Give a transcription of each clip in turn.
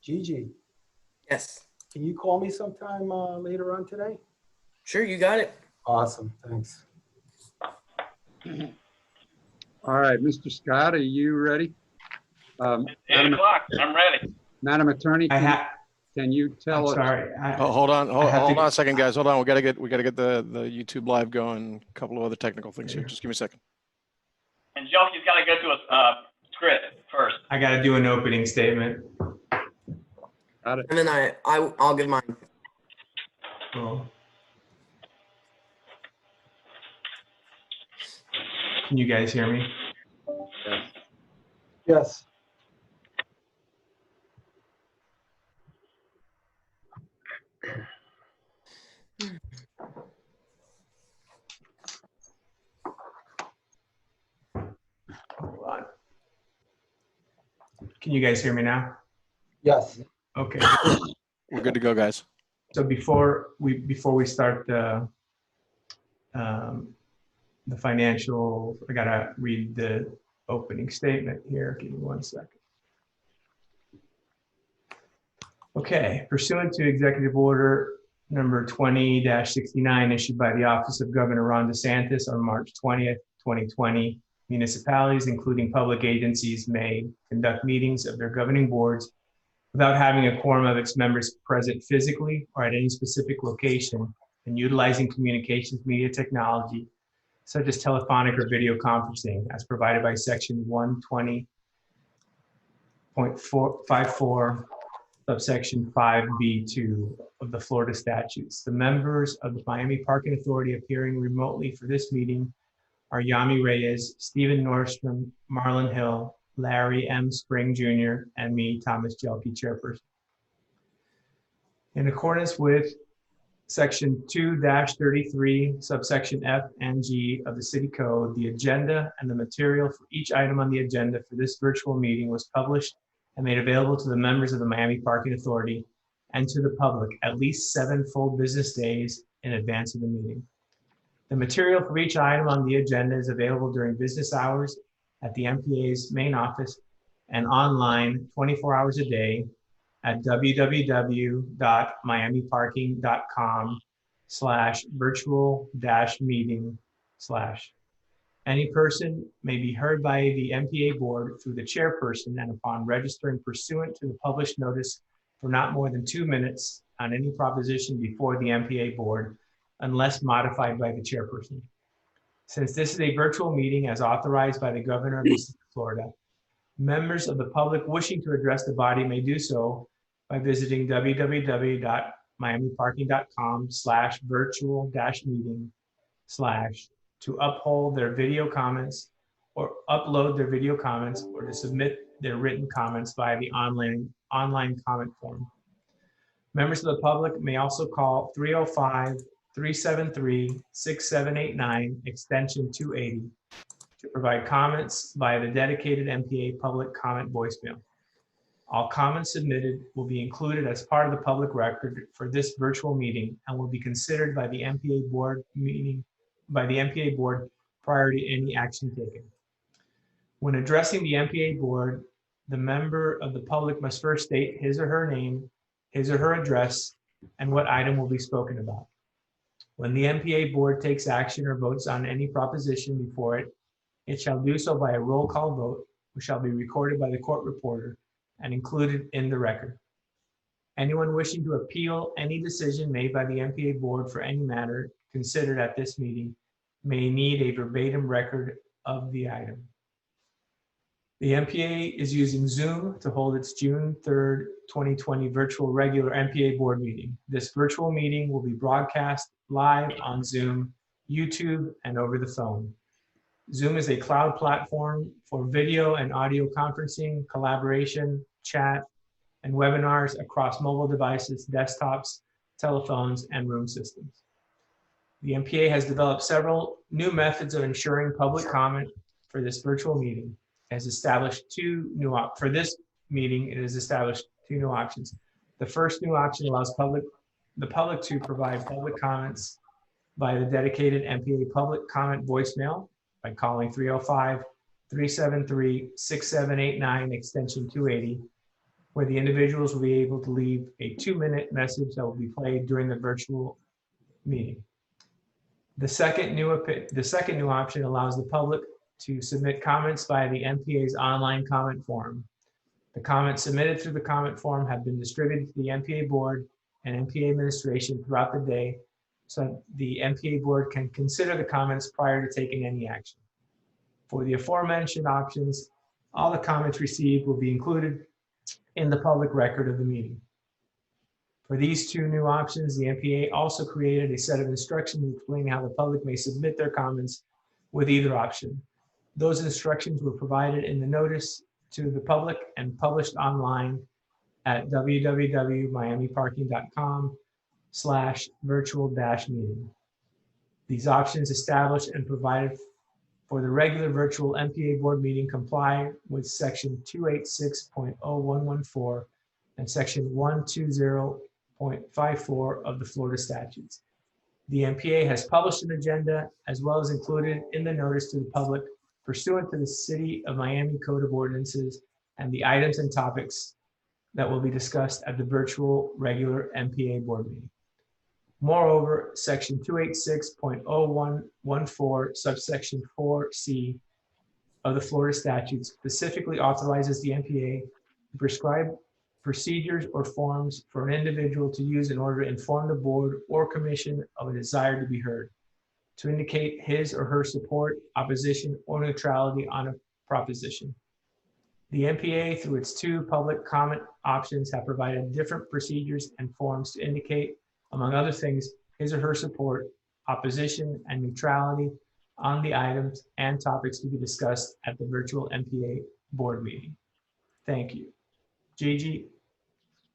Gigi, Yes. can you call me sometime later on today? Sure, you got it. Awesome, thanks. All right, Mr. Scott, are you ready? 8 Madam o'clock, I'm ready. Attorney, I'm can you tell us? sorry. Oh, hold on have to- a second, guys. Hold on. We gotta get the YouTube live going. A couple of other technical things here. Just give me a second. And Jelky's got to go to a script first. I got to do an opening statement. Got it. And then I'll give mine. Cool. Can you guys hear me? Yes. Yes. Hold on. Can you guys hear me now? Yes. Okay. We're good to go, guys. So before we start the financial, I gotta read the opening statement here. Give me 1 second. Okay, pursuant to Executive Order number 20-69 issued by the Office of Governor Ron DeSantis on March 20th, 2020, municipalities, including public agencies, may conduct meetings of their governing boards without having a quorum of its members present physically or at any specific location, and utilizing communications media technology such as telephonic or video conferencing as provided by section 120.54 subsection 5B2 of the Florida statutes. The members of the Miami Parking Authority appearing remotely for this meeting are Yami Reyes, Stephen Nordstrom, Marlon Hill, Larry M. Spring Jr., and me, Thomas Jelke, chairperson. In accordance with section 2-33, subsection F and G of the City Code, the agenda and the material for each item on the agenda for this virtual meeting was published and made available to the members of the Miami Parking Authority and to the public at least 7 full business days in advance of the meeting. The material for each item on the agenda is available during business hours at the MPA's main office and online 24 hours a day at www.miamiparking.com/virtual-meeting/. Any person may be heard by the MPA board through the chairperson and upon registering pursuant to the published notice for not more than 2 minutes on any proposition before the MPA board, unless modified by the chairperson. Since this is a virtual meeting as authorized by the governor of the state of Florida, members of the public wishing to address the body may do so by visiting www.miamiparking.com/virtual-meeting/ to upload their video comments or to submit their written comments via the online comment form. Members of the public may also call 305-373-6789 extension 280 to provide comments via the dedicated MPA public comment voicemail. All comments submitted will be included as part of the public record for this virtual meeting and will be considered by the MPA board prior to any action taken. When addressing the MPA board, the member of the public must first state his or her name, his or her address, and what item will be spoken about. When the MPA board takes action or votes on any proposition before it, it shall do so by a roll call vote, which shall be recorded by the court reporter and included in the record. Anyone wishing to appeal any decision made by the MPA board for any matter considered at this meeting may need a verbatim record of the item. The MPA is using Zoom to hold its June 3rd, 2020 virtual regular MPA board meeting. This virtual meeting will be broadcast live on Zoom, YouTube, and over the phone. Zoom is a cloud platform for video and audio conferencing, collaboration, chat, and webinars across mobile devices, desktops, telephones, and room systems. The MPA has developed several new methods of ensuring public comment for this virtual meeting. It has established for this meeting, it has established 2 new options. The first new option allows the public to provide public comments by the dedicated MPA public comment voicemail by calling 305-373-6789 extension 280, where the individuals will be able to leave a 2-minute message that will be played during the virtual meeting. The second new option allows the public to submit comments via the MPA's online comment form. The comments submitted through the comment form have been distributed to the MPA board and MPA administration throughout the day, so the MPA board can consider the comments prior to taking any action. For the aforementioned options, all the comments received will be included in the public record of the meeting. For these two new options, the MPA also created a set of instructions explaining how the public may submit their comments with either option. Those instructions were provided in the notice to the public and published online at www.miamiparking.com/virtual-meeting. These options established and provided for the regular virtual MPA board meeting comply with section 286.0114 and section 120.54 of the Florida statutes. The MPA has published an agenda as well as included in the notice to the public pursuant to the City of Miami Code of Ordinances and the items and topics that will be discussed at the virtual regular MPA board meeting. Moreover, section 286.0114 subsection 4C of the Florida statute specifically authorizes the MPA to prescribe procedures or forms for an individual to use in order to inform the board or commission of a desire to be heard, to indicate his or her support, opposition, or neutrality on a proposition. The MPA, through its two public comment options, have provided different procedures and forms to indicate, among other things, his or her support, opposition, and neutrality on the items and topics to be discussed at the virtual MPA board meeting. Thank you. Gigi,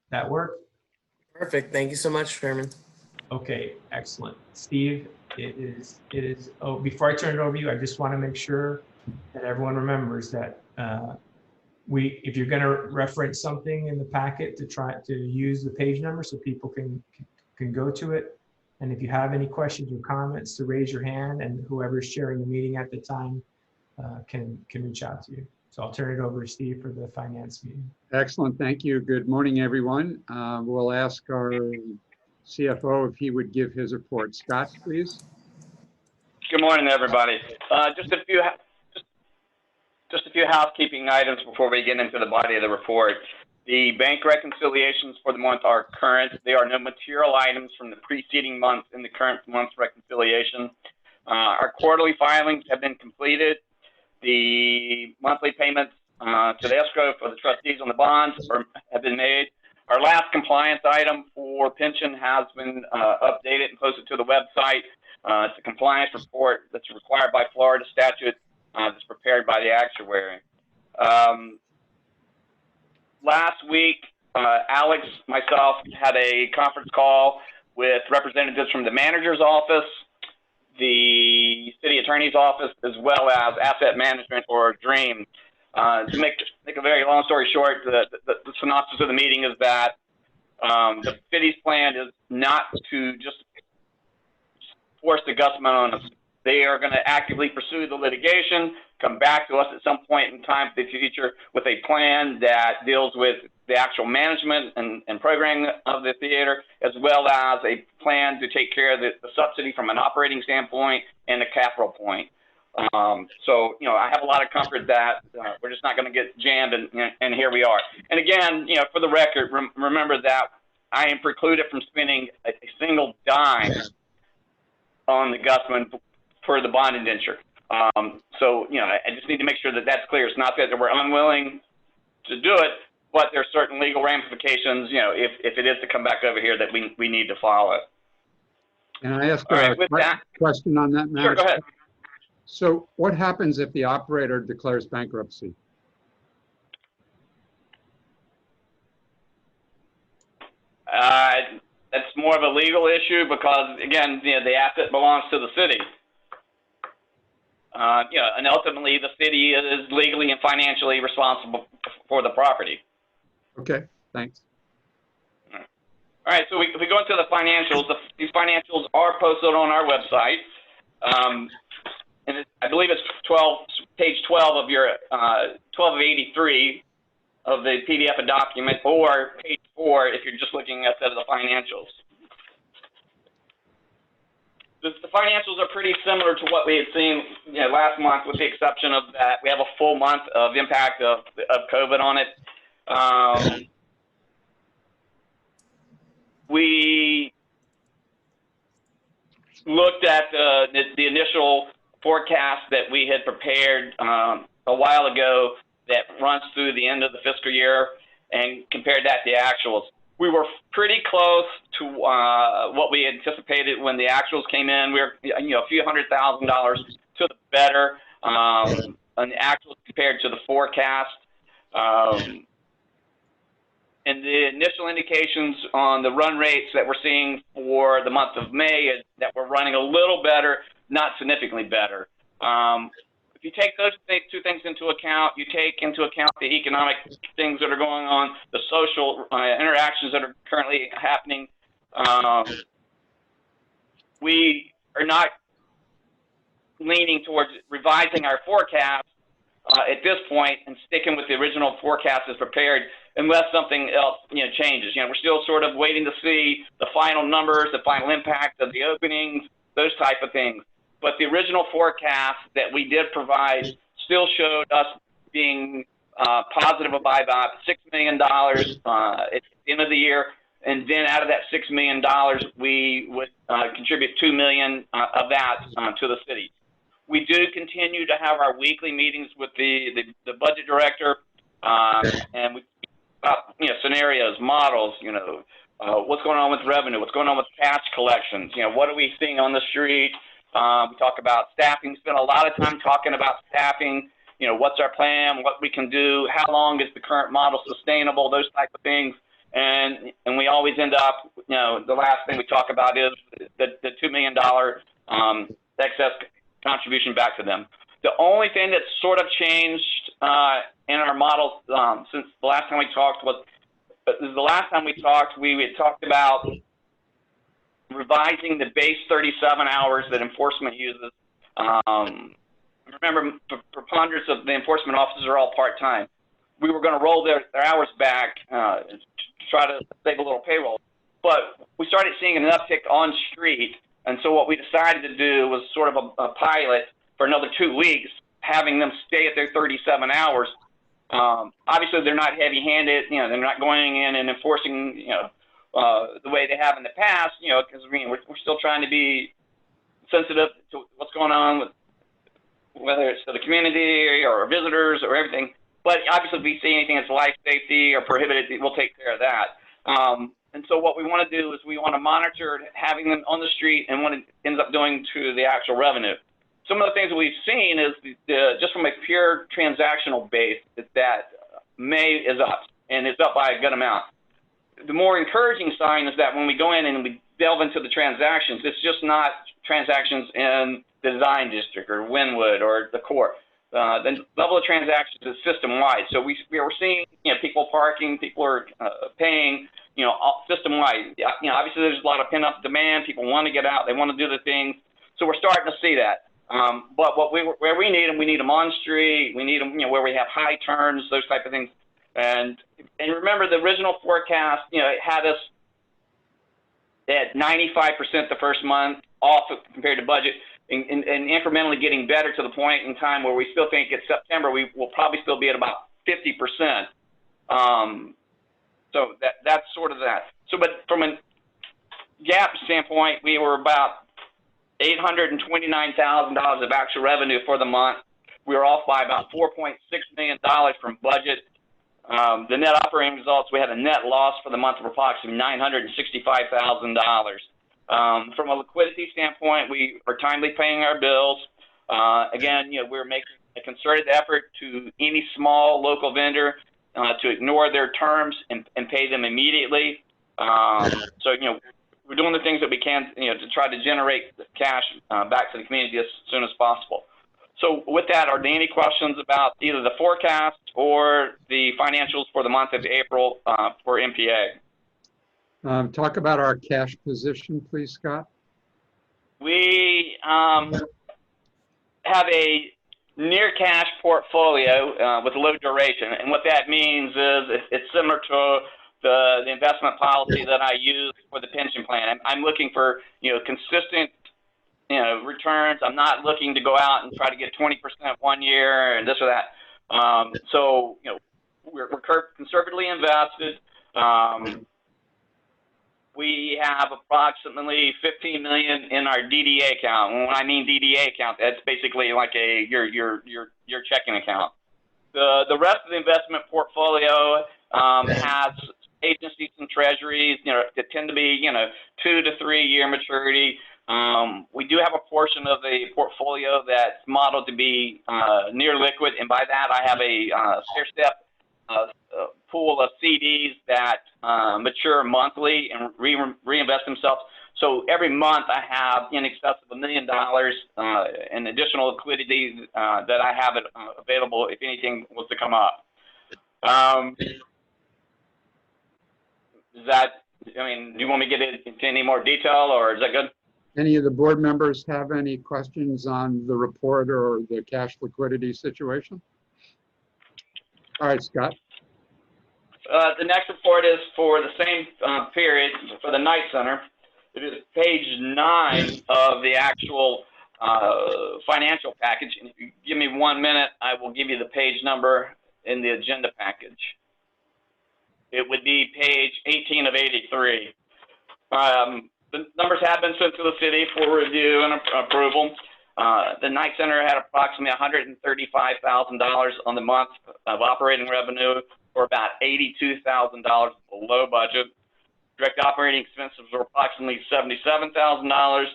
that work? Perfect. Thank you so much, Chairman. Okay, excellent. Steve, it is, oh, before I turn it over to you, I just want to make sure that everyone remembers that if you're going to reference something in the packet, to try to use the page number so people can go to it. And if you have any questions or comments, to raise your hand, and whoever's sharing the meeting at the time can reach out to you. So I'll turn it over to Steve for the finance meeting. Excellent. Thank you. Good morning, everyone. We'll ask our CFO if he would give his report. Scott, please. Good morning, everybody. Just a few housekeeping items before we get into the body of the report. The bank reconciliations for the month are current. There are no material items from the preceding month in the current month's reconciliation. Our quarterly filings have been completed. The monthly payments to the escrow for the trustees on the bonds have been made. Our last compliance item for pension has been updated and posted to the website. It's a compliance report that's required by Florida statute that's prepared by the actuary. Last week, Alex, myself, had a conference call with representatives from the manager's office, the city attorney's office, as well as asset management, or DREAM. To make a very long story short, the synopsis of the meeting is that the city's plan is not to just force the Gusman on us. They are going to actively pursue the litigation, come back to us at some point in time in the future with a plan that deals with the actual management and programming of the theater, as well as a plan to take care of the subsidy from an operating standpoint and a capital point. So, you know, I have a lot of comfort that we're just not going to get jammed, and here we are. And again, you know, for the record, remember that I am precluded from spending a single dime on the Gusman for the bond indenture. So, you know, I just need to make sure that that's clear. It's not that we're unwilling to do it, but there are certain legal ramifications, you know, if it is to come back over here, that we need to follow. Can I ask All right, a with that, question on that matter? sure, go ahead. So what happens if the operator declares bankruptcy? That's more of a legal issue because, again, you know, the asset belongs to the city. You know, and ultimately the city is legally and financially responsible for the property. Okay, thanks. All right, so if we go into the financials, these financials are posted on our website. And I believe it's page 12 of your 12 of 83 of the PDF document, or page 4 if you're just looking at the financials. The financials are pretty similar to what we had seen last month, with the exception of that we have a full month of impact of COVID on it. We looked at the initial forecast that we had prepared a while ago that runs through the end of the fiscal year and compared that to the actuals. We were pretty close to what we anticipated when the actuals came in. We were a few $100,000 to the better on the actuals compared to the forecast. And the initial indications on the run rates that we're seeing for the month of May is that we're running a little better, not significantly better. If you take those two things into account, you take into account the economic things that are going on, the social interactions that are currently happening, we are not leaning towards revising our forecast at this point and sticking with the original forecast as prepared, unless something else changes. We're still sort of waiting to see the final numbers, the final impact of the openings, those type of things. But the original forecast that we did provide still showed us being positive by about $6 million at the end of the year. And then out of that $6 million, we would contribute $2 million of that to the city. We do continue to have our weekly meetings with the budget director, and we about scenarios, models, what's going on with revenue, what's going on with cash collections, what are we seeing on the street. We talk about staffing, spend a lot of time talking about staffing, what's our plan, what we can do, how long is the current model sustainable, those type of things. And we always end up, the last thing we talk about is the $2 million excess contribution back to them. The only thing that's sort of changed in our models since the last time we talked was, we had talked about revising the base 37 hours that enforcement uses. Remember, the preponderance of the enforcement officers are all part-time. We were going to roll their hours back to try to save a little payroll. But we started seeing an uptick on street, and so what we decided to do was sort of a pilot for another 2 weeks, having them stay at their 37 hours. Obviously, they're not heavy-handed. They're not going in and enforcing, the way they have in the past, because we're still trying to be sensitive to what's going on with whether it's to the community or visitors or everything. But obviously, if we see anything that's life safety or prohibited, we'll take care of that. And so what we want to do is we want to monitor having them on the street and what it ends up doing to the actual revenue. Some of the things that we've seen is just from a pure transactional base is that May is up, and it's up by a good amount. The more encouraging sign is that when we go in and we delve into the transactions, it's just not transactions in the design district or Wynwood or the core. The level of transactions is system-wide. So we're seeing, people parking, people are paying, system-wide. Obviously there's a lot of pent-up demand. People want to get out. They want to do the things. So we're starting to see that. But where we need them, we need them on street. We need them, where we have high turns, those type of things. And remember, the original forecast, it had us at 95% the first month off compared to budget, and incrementally getting better to the point in time where we still think it's September, we will probably still be at about 50%. So that's sort of that. So, but from a gap standpoint, we were about $829,000 of actual revenue for the month. We were off by about $4.6 million from budget. The net operating results, we had a net loss for the month of approximately $965,000. From a liquidity standpoint, we are timely paying our bills. Again, we're making a concerted effort to any small local vendor to ignore their terms and pay them immediately. So, we're doing the things that we can, to try to generate the cash back to the community as soon as possible. So with that, are there any questions about either the forecast or the financials for the month of April for MPA? Talk about our cash position, please, Scott. We have a near cash portfolio with low duration. And what that means is it's similar to the investment policy that I use for the pension plan. I'm looking for, consistent, returns. I'm not looking to go out and try to get 20% 1 year and this or that. So, we're conservatively invested. We have approximately 15 million in our DDA account. And when I mean DDA account, that's basically like your checking account. The rest of the investment portfolio has agencies and treasuries, that tend to be 2 to 3 year maturity. We do have a portion of the portfolio that's modeled to be near liquid, and by that I have a stair-step pool of CDs that mature monthly and reinvest themselves. So every month I have in excess of $1 million in additional liquidity that I have available if anything was to come up. Do you want me to get into any more detail, or is that good? Any of the board members have any questions on the report or the cash liquidity situation? All right, Scott. The next report is for the same period for the Knight Center. It is page 9 of the actual financial package. And if you give me 1 minute, I will give you the page number in the agenda package. It would be page 18 of 83. The numbers have been sent to the city for review and approval. The Knight Center had approximately $135,000 on the month of operating revenue, or about $82,000 below budget. Direct operating expenses were approximately $77,000,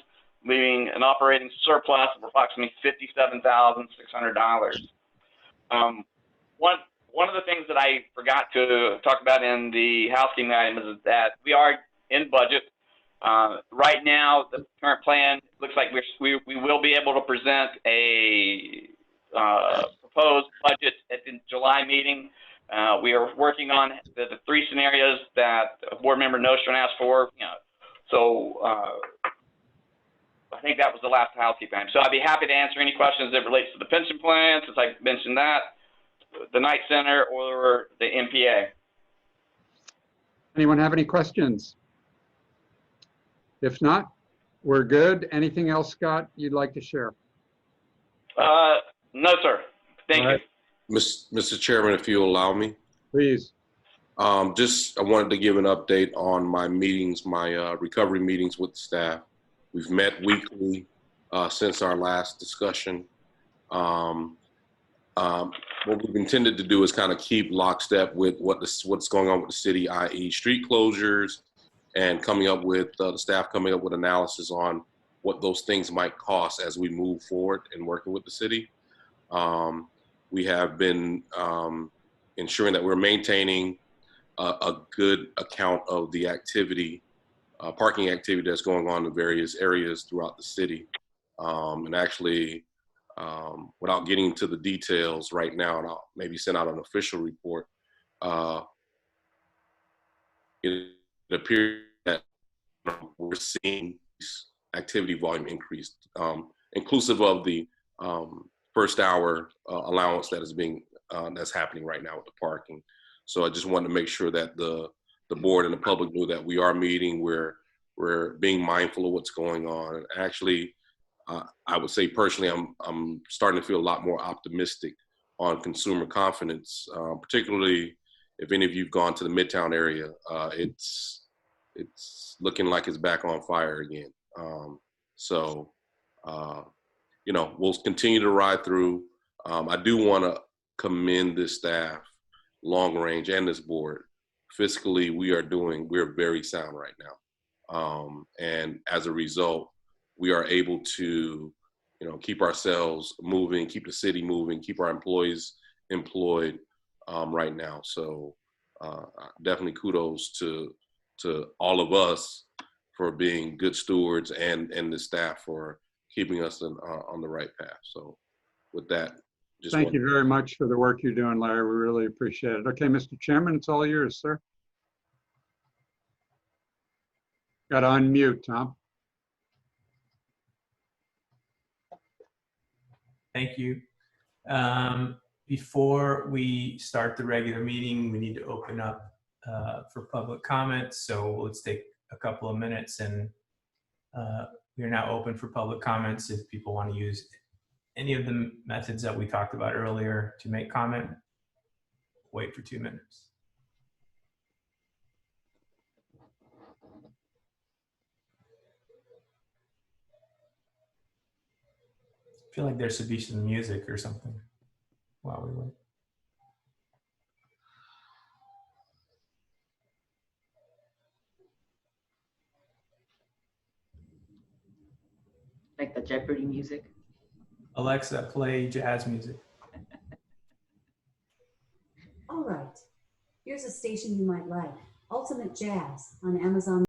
leaving an operating surplus of approximately $57,600. One of the things that I forgot to talk about in the housekeeping item is that we are in budget. Right now, the current plan looks like we will be able to present a proposed budget at the July meeting. We are working on the 3 scenarios that board member Nostrum asked for. So I think that was the last housekeeping item. So I'd be happy to answer any questions that relates to the pension plan, since I mentioned that, the Knight Center, or the MPA. Anyone have any questions? If not, we're good. Anything else, Scott, you'd like to share? No, sir. Thank you. Mr. Chairman, if you allow me. Please. I wanted to give an update on my meetings, my recovery meetings with the staff. We've met weekly since our last discussion. What we've intended to do is kind of keep lockstep with what's going on with the city, i.e. street closures, and coming up with the staff coming up with analysis on what those things might cost as we move forward in working with the city. We have been ensuring that we're maintaining a good account of the activity, parking activity that's going on in various areas throughout the city. And actually, without getting into the details right now, and I'll maybe send out an official report, it appears that we're seeing activity volume increase, inclusive of the first hour allowance that is being that's happening right now with the parking. So I just wanted to make sure that the board and the public knew that we are meeting. We're being mindful of what's going on. And actually, I would say personally, I'm starting to feel a lot more optimistic on consumer confidence, particularly if any of you've gone to the Midtown area. It's looking like it's back on fire again. We'll continue to ride through. I do want to commend this staff, long range, and this board. Fiscally, we're very sound right now. And as a result, we are able to, keep ourselves moving, keep the city moving, keep our employees employed right now. So definitely kudos to all of us for being good stewards and the staff for keeping us on the right path. So with that, Thank you very much for the work you're doing, Larry. We really appreciate it. Okay, Mr. Chairman, it's all yours, sir. Got to unmute, Tom. Thank you. Before we start the regular meeting, we need to open up for public comments. So let's take a couple of minutes, and we're now open for public comments. If people want to use any of the methods that we talked about earlier to make comment, wait for 2 minutes. I feel like there should be some music or something while we wait. Like the Jeopardy music. Alexa, play jazz music. All right, here's a station you might like. Ultimate Jazz on Amazon.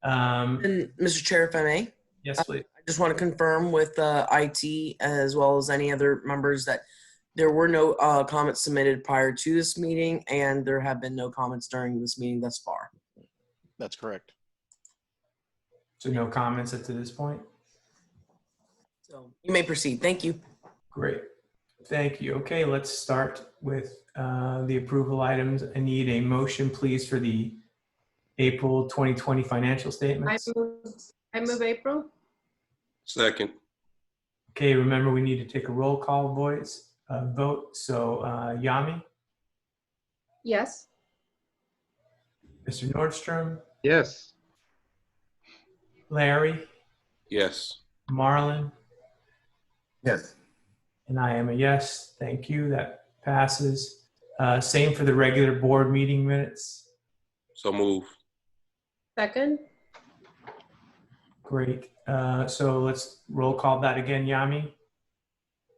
And Mr. Chair, if I may, Yes, please. I just want to confirm with IT as well as any other members that there were no comments submitted prior to this meeting, and there have been no comments during this meeting thus far. That's correct. So no comments up to this point? So you may proceed. Thank you. Great. Thank you. Okay, let's start with the approval items. I need a motion, please, for the April 2020 financial statements. I move April. Second. Okay, remember we need to take a roll call vote. So Yami, Yes. Mr. Nordstrom, Yes. Larry, Yes. Marlon, Yes. and I am a yes. Thank you. That passes. Same for the regular board meeting minutes. So move. Second. Great. So let's roll call that again. Yami,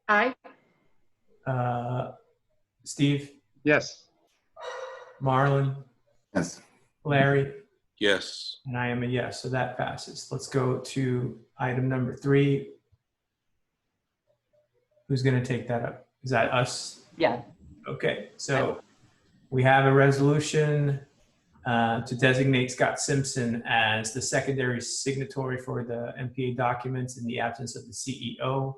Aye. Steve, Yes. Marlon, Yes. Larry, Yes. and I am a yes. So that passes. Let's go to item number 3. Who's going to take that up? Is that us? Yeah. Okay, so we have a resolution to designate Scott Simpson as the secondary signatory for the MPA documents in the absence of the CEO.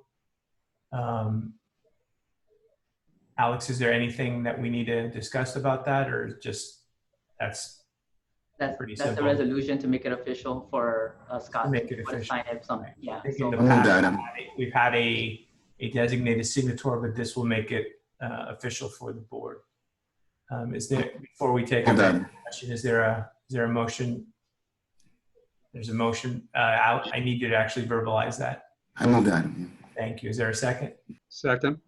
Alex, is there anything that we need to discuss about that, or just that's pretty That's the simple? resolution to make it official for Scott. To make it for the official. sign it, something. Yeah. I think So- in the past, we've had a designated signator, but this will make it official for the board. Is there, before we take a question, is there a motion? There's a motion. I need you to actually verbalize that. I move that. Thank you. Is there a second? Second.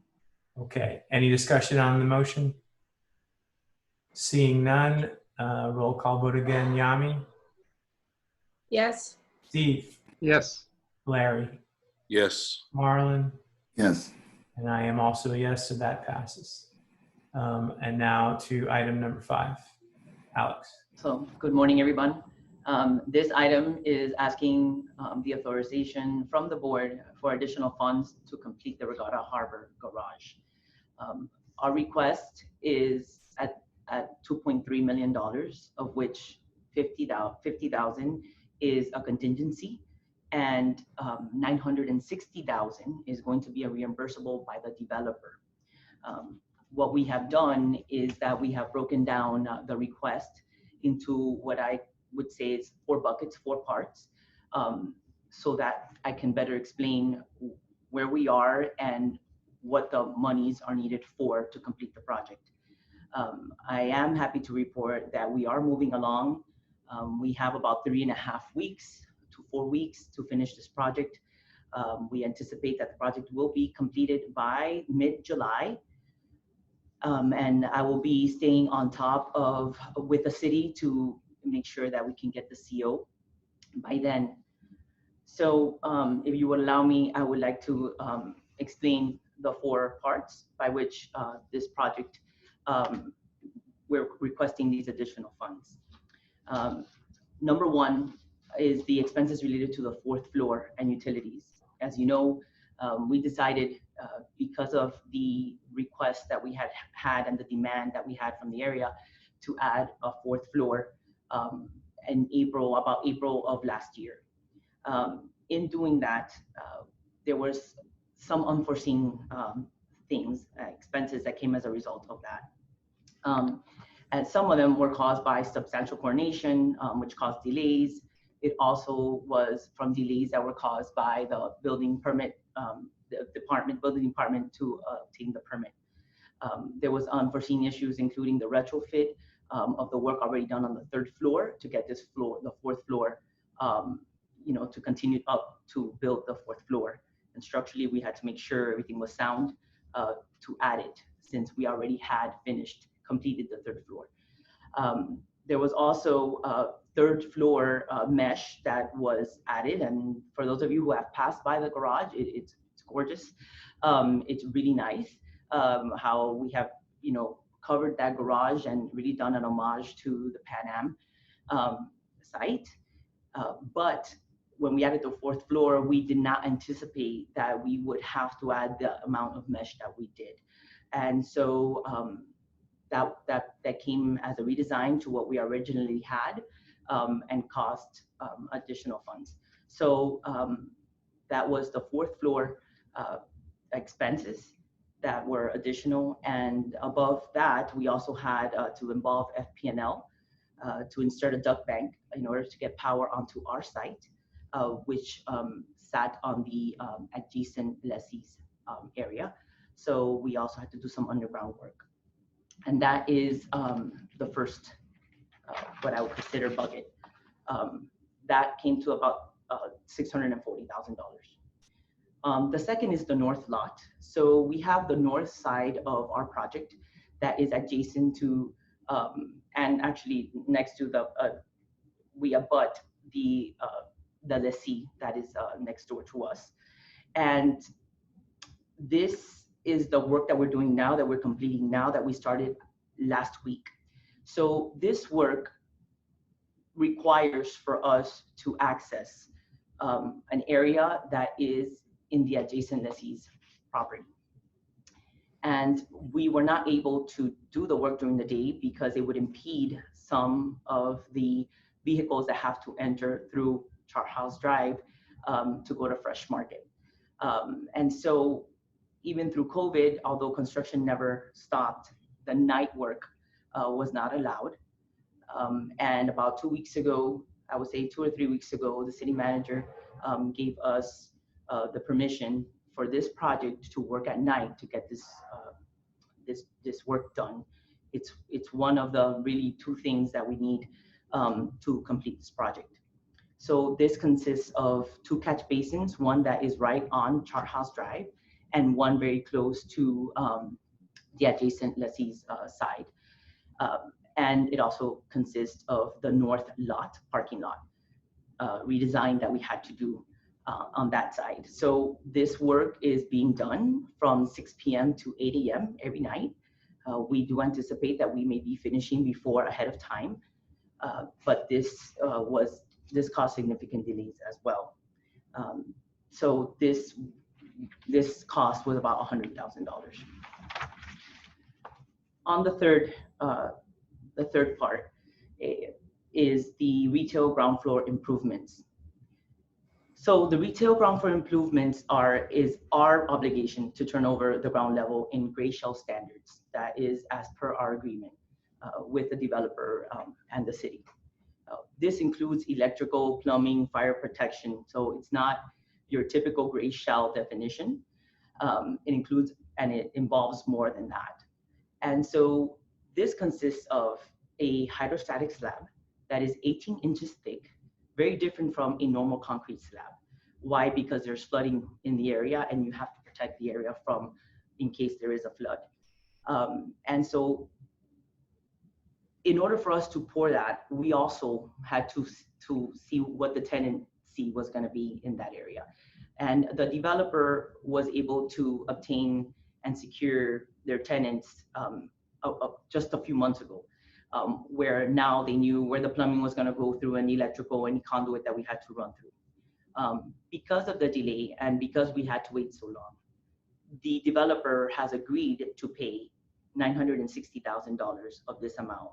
Okay. Any discussion on the motion? Seeing none, Roll call vote again. Yami, Yes. Steve, Yes. Larry, Yes. Marlon, Yes. and I am also a yes, so that passes. And now to item number 5. Alex. So, good morning, everyone. This item is asking the authorization from the board for additional funds to complete the Regatta Harbor Garage. Our request is at $2.3 million, of which $50,000 is a contingency, and $960,000 is going to be a reimbursable by the developer. What we have done is that we have broken down the request into what I would say is 4 buckets, 4 parts, so that I can better explain where we are and what the monies are needed for to complete the project. I am happy to report that we are moving along. We have about 3.5 weeks to 4 weeks to finish this project. We anticipate that the project will be completed by mid-July. And I will be staying on top with the city to make sure that we can get the CO by then. So if you would allow me, I would like to explain the 4 parts by which this project, we're requesting these additional funds. Number 1 is the expenses related to the 4th floor and utilities. As you know, we decided because of the request that we had and the demand that we had from the area to add a 4th floor in about April of last year. In doing that, there was some unforeseen expenses that came as a result of that. And some of them were caused by substantial coordination, which caused delays. It also was from delays that were caused by the building permit, the building department to obtain the permit. There was unforeseen issues, including the retrofit of the work already done on the 3rd floor to get this floor, the 4th floor, to continue up to build the 4th floor. And structurally, we had to make sure everything was sound to add it, since we already had completed the 3rd floor. There was also a 3rd floor mesh that was added. And for those of you who have passed by the garage, it's gorgeous. It's really nice how we have, covered that garage and really done an homage to the Pan Am site. But when we added the 4th floor, we did not anticipate that we would have to add the amount of mesh that we did. And so that came as a redesign to what we originally had and cost additional funds. So that was the 4th floor expenses that were additional. And above that, we also had to involve FP&L to insert a duct bank in order to get power onto our site, which sat on the adjacent lessee's area. So we also had to do some underground work. And that is the first, what I would consider bucket. That came to about $640,000. The second is the north lot. So we have the north side of our project that is adjacent to, and actually next to we abut the lessee that is next door to us. And this is the work that we're doing now, that we're completing now, that we started last week. So this work requires for us to access an area that is in the adjacent lessee's property. And we were not able to do the work during the day because it would impede some of the vehicles that have to enter through Charthouse Drive to go to Fresh Market. And so even through COVID, although construction never stopped, the night work was not allowed. And about 2 weeks ago, I would say 2 or 3 weeks ago, the city manager gave us the permission for this project to work at night to get this work done. It's one of the really 2 things that we need to complete this project. So this consists of 2 catch basins, one that is right on Charthouse Drive and one very close to the adjacent lessee's side. And it also consists of the north lot, parking lot redesign that we had to do on that side. So this work is being done from 6 p.m. to 8 a.m. every night. We do anticipate that we may be finishing before ahead of time, but this caused significant delays as well. So this cost was about $100,000. On the third part is the retail ground floor improvements. So the retail ground floor improvements is our obligation to turn over the ground level in gray shell standards. That is as per our agreement with the developer and the city. This includes electrical, plumbing, fire protection. So it's not your typical gray shell definition. It includes and it involves more than that. And so this consists of a hydrostatic slab that is 18 inches thick, very different from a normal concrete slab. Why? Because there's flooding in the area and you have to protect the area from in case there is a flood. And so in order for us to pour that, we also had to see what the tenancy was going to be in that area. And the developer was able to obtain and secure their tenants just a few months ago, where now they knew where the plumbing was going to go through and electrical, any conduit that we had to run through. Because of the delay and because we had to wait so long, the developer has agreed to pay $960,000 of this amount.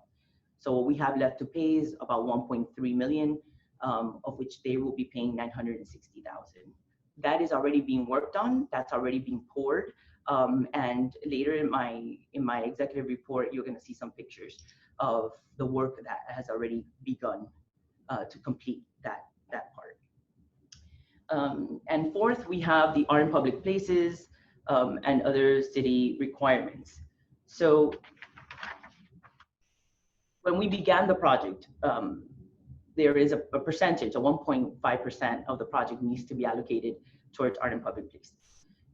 So what we have left to pay is about 1.3 million, of which they will be paying 960,000. That is already being worked on. That's already being poured. And later in my executive report, you're going to see some pictures of the work that has already begun to complete that part. And fourth, we have the art in public places and other city requirements. So when we began the project, there is a percentage, a 1.5% of the project needs to be allocated towards art in public places.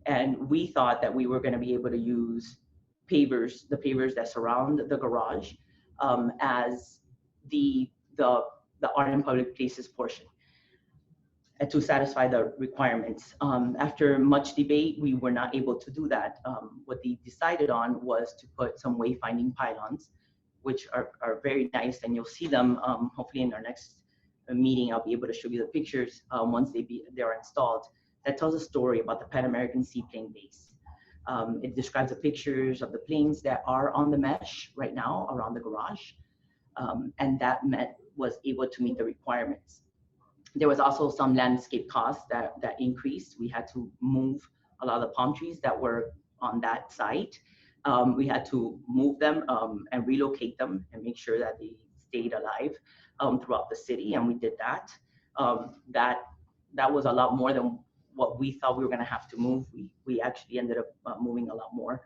And we thought that we were going to be able to use pavers, the pavers that surround the garage, as the art in public places portion to satisfy the requirements. After much debate, we were not able to do that. What they decided on was to put some wayfinding pylons, which are very nice, and you'll see them hopefully in our next meeting. I'll be able to show you the pictures once they're installed. That tells a story about the Pan American Seaplane Base. It describes the pictures of the planes that are on the mesh right now around the garage, and that was able to meet the requirements. There was also some landscape costs that increased. We had to move a lot of the palm trees that were on that site. We had to move them and relocate them and make sure that they stayed alive throughout the city, and we did that. That was a lot more than what we thought we were going to have to move. We actually ended up moving a lot more.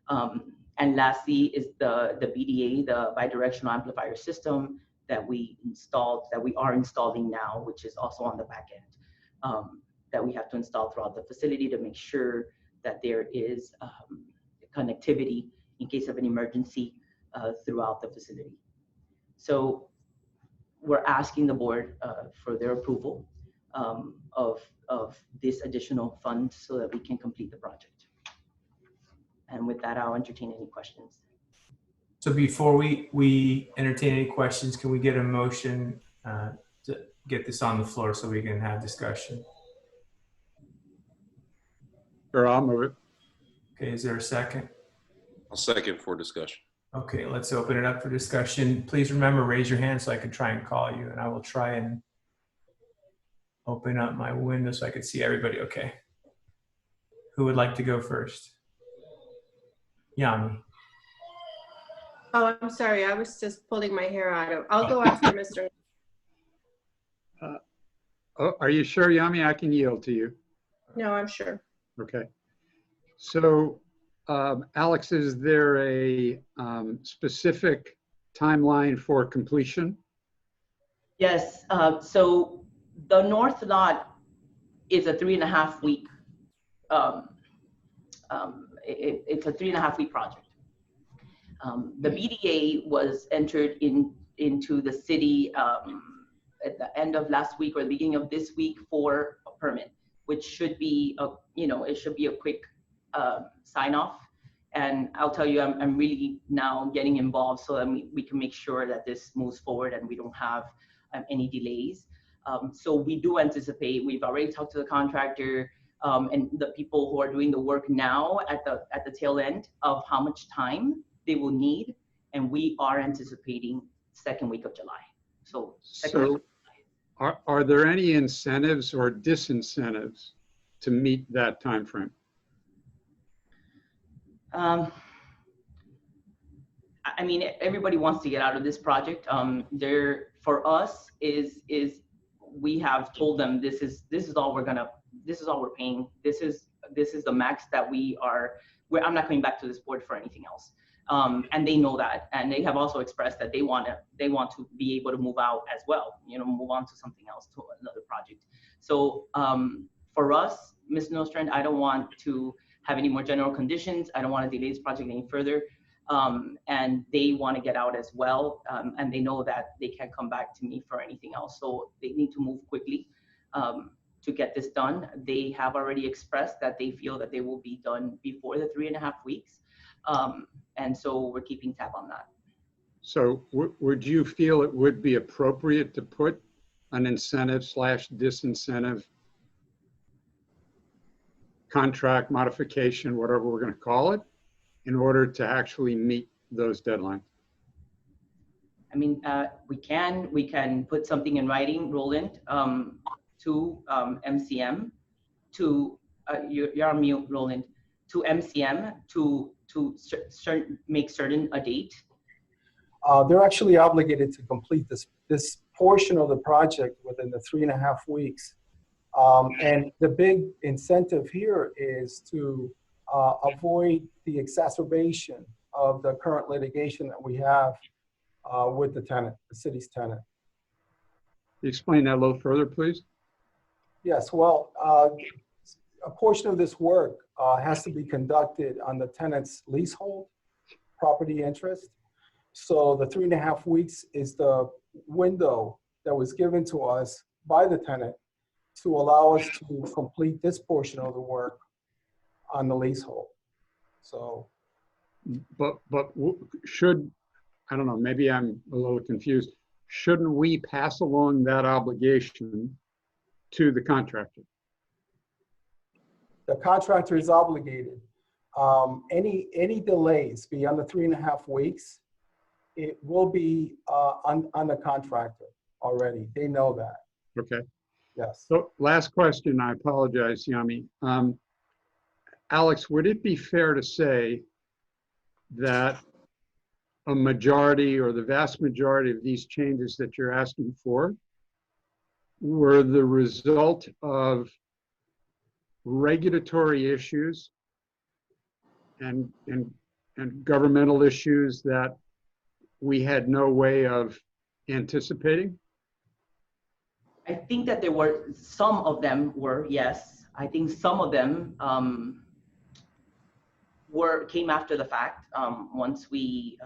And lastly is the BDA, the bidirectional amplifier system that we installed, that we are installing now, which is also on the back end, that we have to install throughout the facility to make sure that there is connectivity in case of an emergency throughout the facility. So we're asking the board for their approval of this additional fund so that we can complete the project. And with that, I'll entertain any questions. So before we entertain any questions, can we get a motion to get this on the floor so we can have discussion? Sure, I'll move it. Okay, is there a second? I'll second for discussion. Okay, let's open it up for discussion. Please remember, raise your hand so I can try and call you, and I will try and open up my window so I can see everybody. Okay. Who would like to go first? Yami. Oh, I'm sorry. I was just pulling my hair out. I'll go after Mr. Oh, are you sure, Yami? I can yield to you. No, I'm sure. Okay. So, Alex, is there a specific timeline for completion? Yes. So the north lot is a 3.5 week. It's a 3.5 week project. The BDA was entered into the city at the end of last week or the beginning of this week for a permit, which should be it should be a quick sign off. And I'll tell you, I'm really now getting involved so that we can make sure that this moves forward and we don't have any delays. So we do anticipate, we've already talked to the contractor and the people who are doing the work now at the tail end of how much time they will need. And we are anticipating second week of July. So second week. Are there any incentives or disincentives to meet that time frame? I mean, everybody wants to get out of this project. For us is we have told them this is all we're paying. This is the max that I'm not coming back to this board for anything else. And they know that, and they have also expressed that they want to be able to move out as well, move on to something else, to another project. So for us, Ms. Nostrand, I don't want to have any more general conditions. I don't want to delay this project any further. And they want to get out as well. And they know that they can't come back to me for anything else. So they need to move quickly to get this done. They have already expressed that they feel that they will be done before the 3.5 weeks. And so we're keeping tab on that. So would you feel it would be appropriate to put an incentive/disincentive contract modification, whatever we're going to call it, in order to actually meet those deadlines? I mean, we can put something in writing, Roland, to MCM, to you're on mute, Roland, to MCM to make certain a date. They're actually obligated to complete this portion of the project within the 3.5 weeks. And the big incentive here is to avoid the exacerbation of the current litigation that we have with the tenant, the city's tenant. Explain that a little further, please. Yes, well, a portion of this work has to be conducted on the tenant's leasehold property interest. So the 3.5 weeks is the window that was given to us by the tenant to allow us to complete this portion of the work on the leasehold. So, but should, I don't know, maybe I'm a little confused. Shouldn't we pass along that obligation to the contractor? The contractor is obligated. Any delays beyond the 3.5 weeks, it will be on the contractor already. They know that. Okay. Yes. So last question, I apologize, Yami. Alex, would it be fair to say that a majority or the vast majority of these changes that you're asking for were the result of regulatory issues and governmental issues that we had no way of anticipating? I think that some of them were, yes. I think some of them came after the fact once we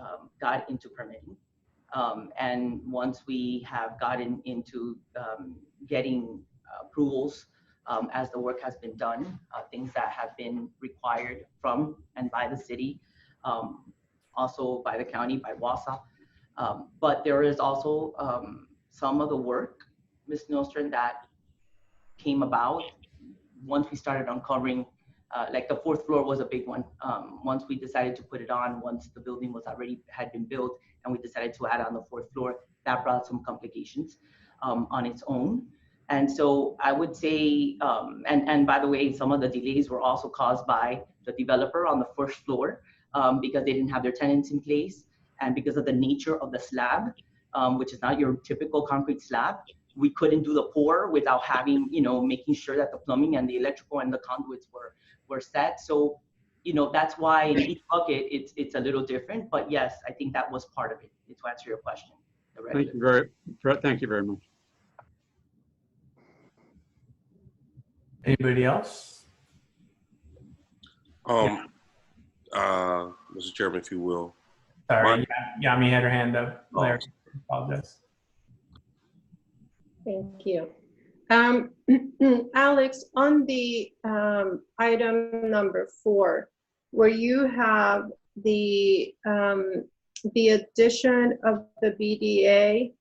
got into permitting. And once we have gotten into getting approvals as the work has been done, things that have been required from and by the city, also by the county, by WASA. But there is also some of the work, Ms. Nostrand, that came about once we started uncovering, like the 4th floor was a big one. Once we decided to put it on, once the building had been built, and we decided to add on the 4th floor, that brought some complications on its own. And so I would say, and by the way, some of the delays were also caused by the developer on the 1st floor because they didn't have their tenants in place, and because of the nature of the slab, which is not your typical concrete slab. We couldn't do the pour without having, making sure that the plumbing and the electrical and the conduits were set. So, that's why in each bucket, it's a little different. But yes, I think that was part of it, to answer your question. Thank you very much. Anybody else? Mr. Chairman, if you will, Sorry, Yami had her hand up. Larry, apologize. Thank you. Alex, on the item number 4, where you have the addition of the BDA,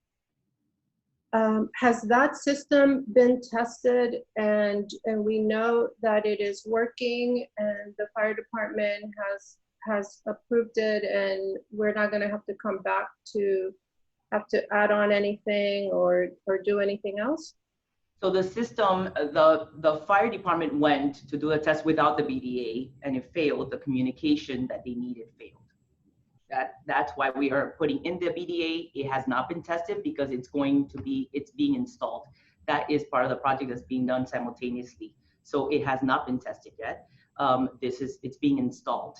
has that system been tested and we know that it is working and the fire department has approved it and we're not going to have to come back to have to add on anything or do anything else? So the system, the fire department went to do a test without the BDA and it failed. The communication that they needed failed. That's why we are putting in the BDA. It has not been tested because it's being installed. That is part of the project that's being done simultaneously. So it has not been tested yet. It's being installed.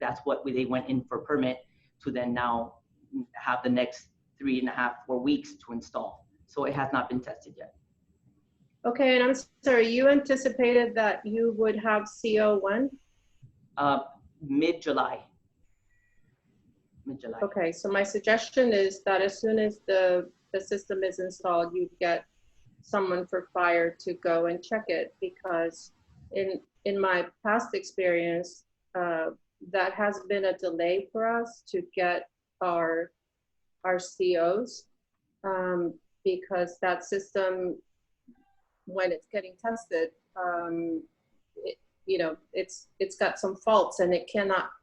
That's what they went in for permit to then now have the next 3.5, 4 weeks to install. So it has not been tested yet. Okay, and I'm sorry, you anticipated that you would have CO when? Mid-July. Okay, so my suggestion is that as soon as the system is installed, you get someone for fire to go and check it, because in my past experience, that has been a delay for us to get our COs, because that system, when it's getting tested, it's got some faults and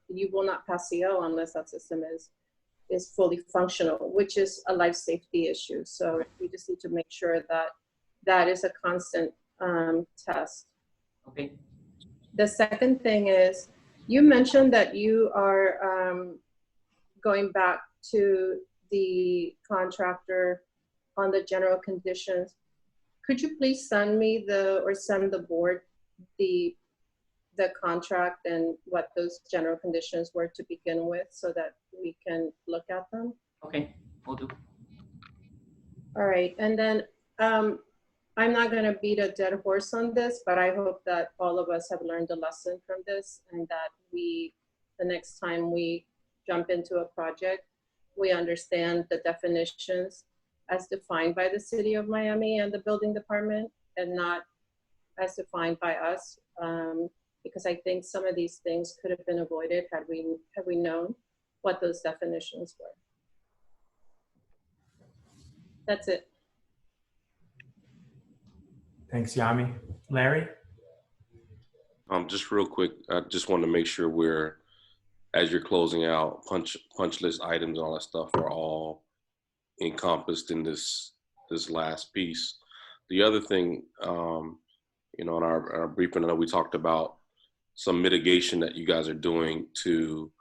you will not pass CO unless that system is fully functional, which is a life safety issue. So we just need to make sure that that is a constant test. Okay. The second thing is, you mentioned that you are going back to the contractor on the general conditions. Could you please send me send the board the contract and what those general conditions were to begin with so that we can look at them? Okay, we'll do. All right, and then I'm not going to beat a dead horse on this, but I hope that all of us have learned a lesson from this and that the next time we jump into a project, we understand the definitions as defined by the City of Miami and the building department and not as defined by us. Because I think some of these things could have been avoided had we known what those definitions were. That's it. Thanks, Yami. Larry? Just real quick, I just want to make sure as you're closing out, punch list items and all that stuff are all encompassed in this last piece. The other thing, in our briefing, I know we talked about some mitigation that you guys are doing to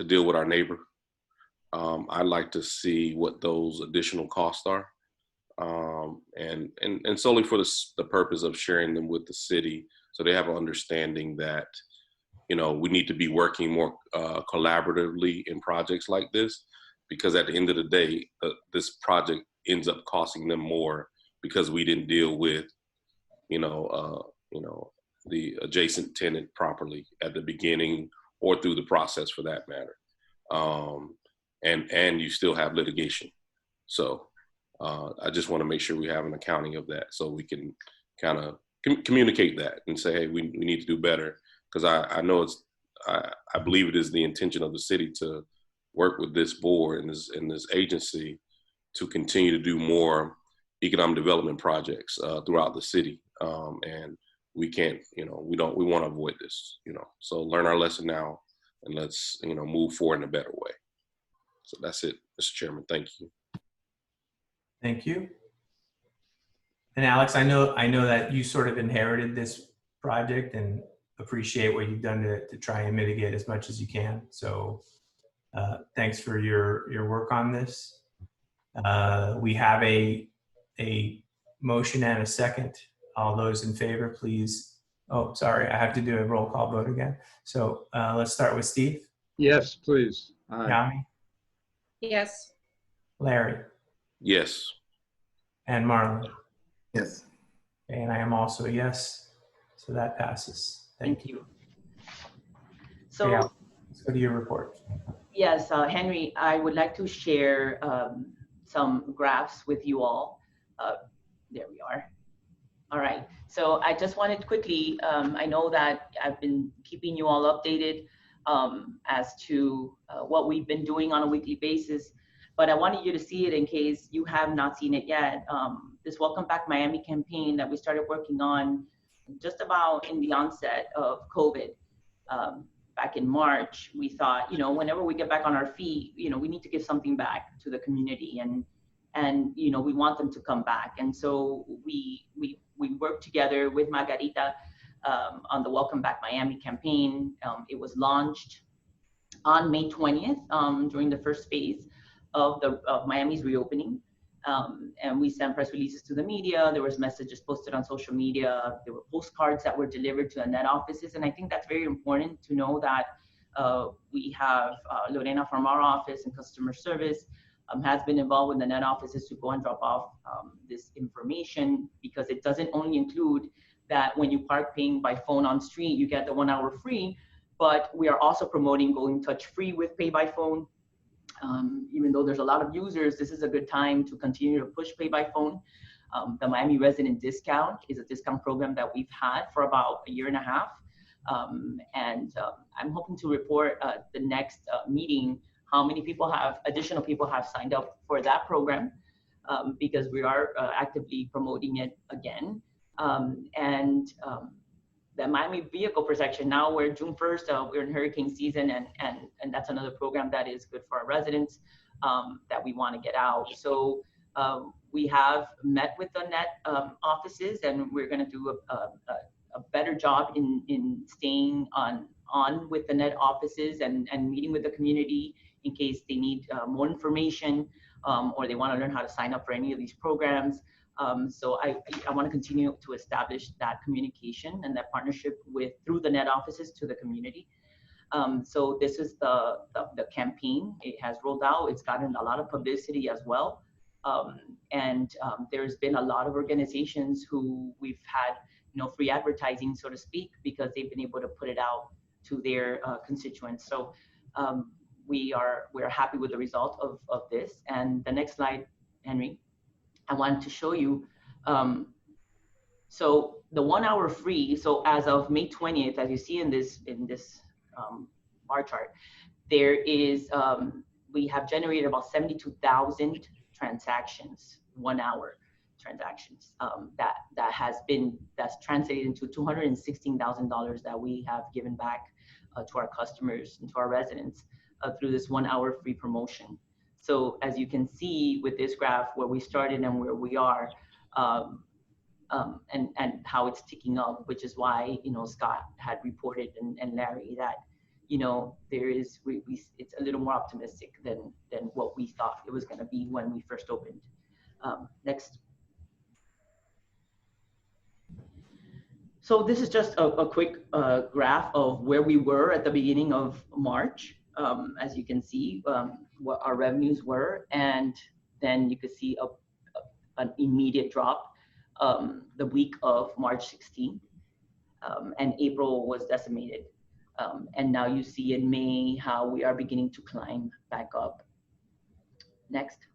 deal with our neighbor. I'd like to see what those additional costs are, and solely for the purpose of sharing them with the city, so they have an understanding that we need to be working more collaboratively in projects like this, because at the end of the day, this project ends up costing them more because we didn't deal with the adjacent tenant properly at the beginning or through the process for that matter. And you still have litigation. So I just want to make sure we have an accounting of that so we can kind of communicate that and say, hey, we need to do better. Because I know I believe it is the intention of the city to work with this board and this agency to continue to do more economic development projects throughout the city. And we can't, we want to avoid this, so learn our lesson now and let's, move forward in a better way. So that's it, Mr. Chairman. Thank you. Thank you. And Alex, I know that you sort of inherited this project and appreciate what you've done to try and mitigate as much as you can. So thanks for your work on this. We have a motion and a second. All those in favor, please. Oh, sorry, I have to do a roll call vote again. So let's start with Steve. Yes, please. Yami. Yes. Larry. Yes. And Marlon. Yes. And I am also a yes. So that passes. Thank you. So okay, let's go to your report. Yes, Henry, I would like to share some graphs with you all. There we are. All right, so I just wanted quickly, I know that I've been keeping you all updated as to what we've been doing on a weekly basis, but I wanted you to see it in case you have not seen it yet. This Welcome Back Miami campaign that we started working on just about in the onset of COVID. Back in March, we thought, you know, whenever we get back on our feet, you know, we need to give something back to the community, and you know, we want them to come back. And so we worked together with Margarita on the Welcome Back Miami campaign. It was launched on May 20th during the first phase of Miami's reopening. And we sent press releases to the media. There was messages posted on social media. There were postcards that were delivered to the net offices. And I think that's very important to know that we have Lorena from our office and customer service has been involved with the net offices to go and drop off this information, because it doesn't only include that when you park paying by phone on street, you get the 1 hour free, but we are also promoting going touch free with pay by phone. Even though there's a lot of users, this is a good time to continue to push pay by phone. The Miami Resident Discount is a discount program that we've had for about 1.5 years. I'm hoping to report the next meeting how many additional people have signed up for that program, because we are actively promoting it again. The Miami Vehicle Protection, now we're June 1st, we're in hurricane season, and that's another program that is good for our residents that we want to get out. So we have met with the net offices, and we're going to do a better job in staying on with the net offices and meeting with the community in case they need more information or they want to learn how to sign up for any of these programs. So I want to continue to establish that communication and that partnership through the net offices to the community. So this is the campaign. It has rolled out. It's gotten a lot of publicity as well. There's been a lot of organizations who we've had, free advertising, so to speak, because they've been able to put it out to their constituents. So we're happy with the result of this. And the next slide, Henry, I wanted to show you. So the 1 hour free. So as of May 20th, as you see in this bar chart, there is we have generated about 72,000 transactions, 1 hour transactions. That's translated into $216,000 that we have given back to our customers and to our residents through this 1 hour free promotion. So as you can see with this graph, where we started and where we are, and how it's ticking up, which is why, Scott had reported and Larry that, there is, it's a little more optimistic than what we thought it was going to be when we first opened. Next. So this is just a quick graph of where we were at the beginning of March. As you can see, what our revenues were, and then you could see an immediate drop the week of March 16th, and April was decimated. And now you see in May how we are beginning to climb back up. Next.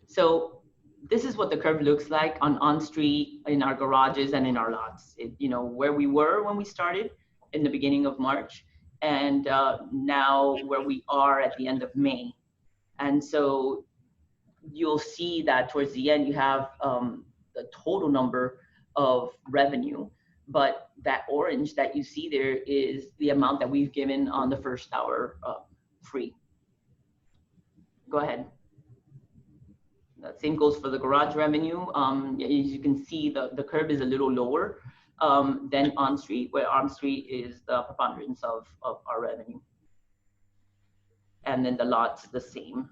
So this is what the curve looks like on street, in our garages, and in our lots. Where we were when we started in the beginning of March, and now where we are at the end of May. And so you'll see that towards the end, you have the total number of revenue, but that orange that you see there is the amount that we've given on the first hour free. Go ahead. The same goes for the garage revenue. As you can see, the curve is a little lower than on street, where on street is the preponderance of our revenue. And then the lots, the same.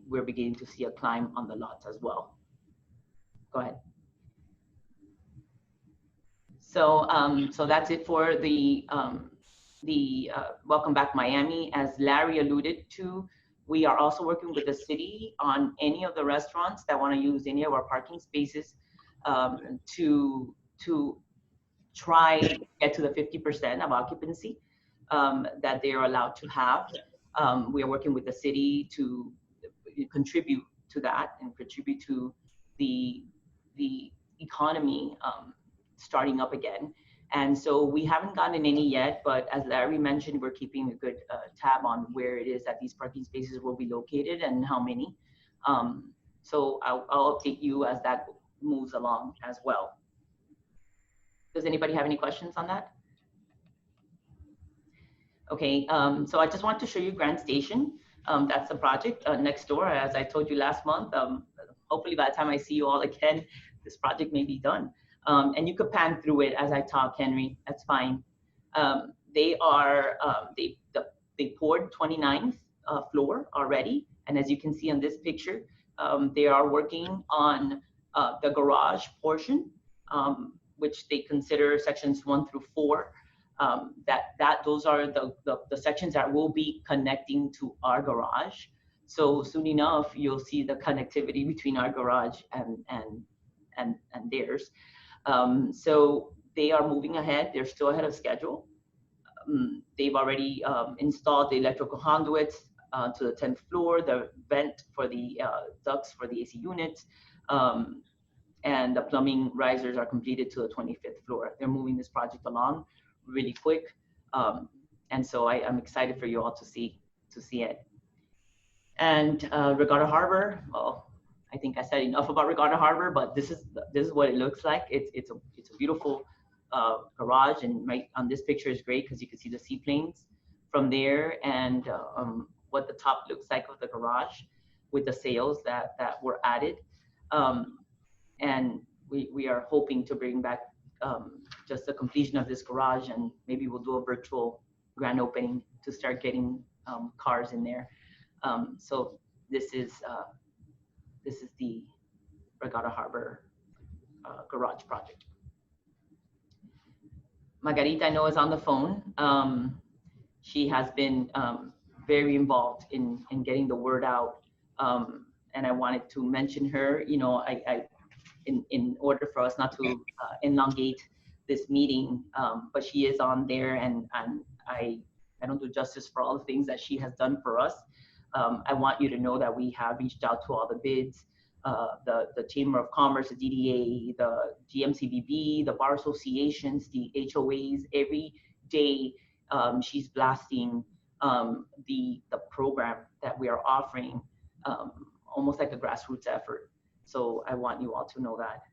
We're beginning to see a climb on the lots as well. Go ahead. So, so that's it for the Welcome Back Miami. As Larry alluded to, we are also working with the city on any of the restaurants that want to use any of our parking spaces to try to get to the 50% of occupancy. that they are allowed to have. We are working with the city to contribute to that and contribute to the economy starting up again. And so we haven't gotten any yet, but as Larry mentioned, we're keeping a good tab on where it is that these parking spaces will be located and how many. So I'll update you as that moves along as well. Does anybody have any questions on that? Okay, so I just want to show you Grand Station. That's the project next door. As I told you last month, hopefully by the time I see you all again, this project may be done. And you could pan through it as I talk, Henry, that's fine. They poured 29th floor already. And as you can see on this picture, they are working on the garage portion, which they consider sections 1 through 4. Those are the sections that will be connecting to our garage. So soon enough, you'll see the connectivity between our garage and theirs. So they are moving ahead. They're still ahead of schedule. They've already installed the electrical conduits to the 10th floor, the vent for the ducts for the AC units, and the plumbing risers are completed to the 25th floor. They're moving this project along really quick. And so I'm excited for you all to see it. And Regatta Harbor, well, I think I said enough about Regatta Harbor, but this is what it looks like. It's a beautiful garage, and right on this picture is great because you can see the seaplanes from there, and what the top looks like of the garage with the sails that were added. And we are hoping to bring back just the completion of this garage, and maybe we'll do a virtual grand opening to start getting cars in there. So this is the Regatta Harbor garage project. Margarita, I know, is on the phone. She has been very involved in getting the word out. And I wanted to mention her, you know, in order for us not to elongate this meeting, but she is on there, and I don't do justice for all the things that she has done for us. I want you to know that we have reached out to all the bids, the Chamber of Commerce, the DDA, the GMCBB, the bar associations, the HOAs. Every day she's blasting the program that we are offering, almost like a grassroots effort. So I want you all to know that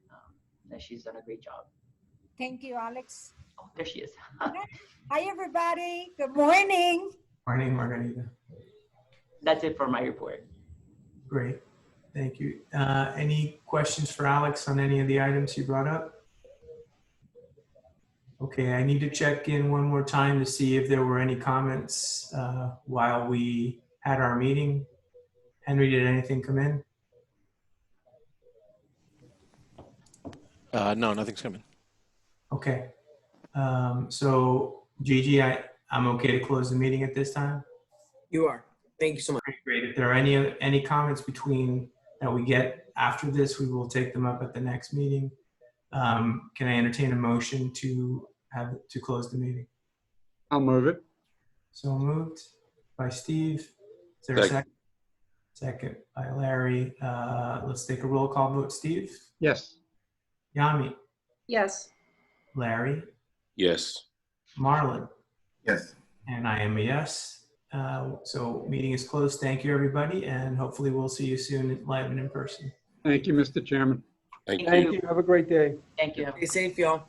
she's done a great job. Thank you, Alex. Oh, there she is. Hi, everybody. Good morning. Morning, Margarita. That's it for my report. Great. Thank you. Any questions for Alex on any of the items you brought up? Okay, I need to check in one more time to see if there were any comments while we had our meeting. Henry, did anything come in? No, nothing's coming. Okay. So Gigi, I'm okay to close the meeting at this time? You are. Thank you so much. Great. If there are any comments that we get after this, we will take them up at the next meeting. Can I entertain a motion to close the meeting? I'll move it. So moved by Steve. Is there a second? Second by Larry. Let's take a roll call vote. Steve? Yes. Yami? Yes. Larry? Yes. Marlon? Yes. And I am a yes. So meeting is closed. Thank you, everybody, and hopefully we'll see you soon live and in person. Thank you, Mr. Chairman. Thank you. Thank you. Have a great day. Thank you. Stay safe, y'all.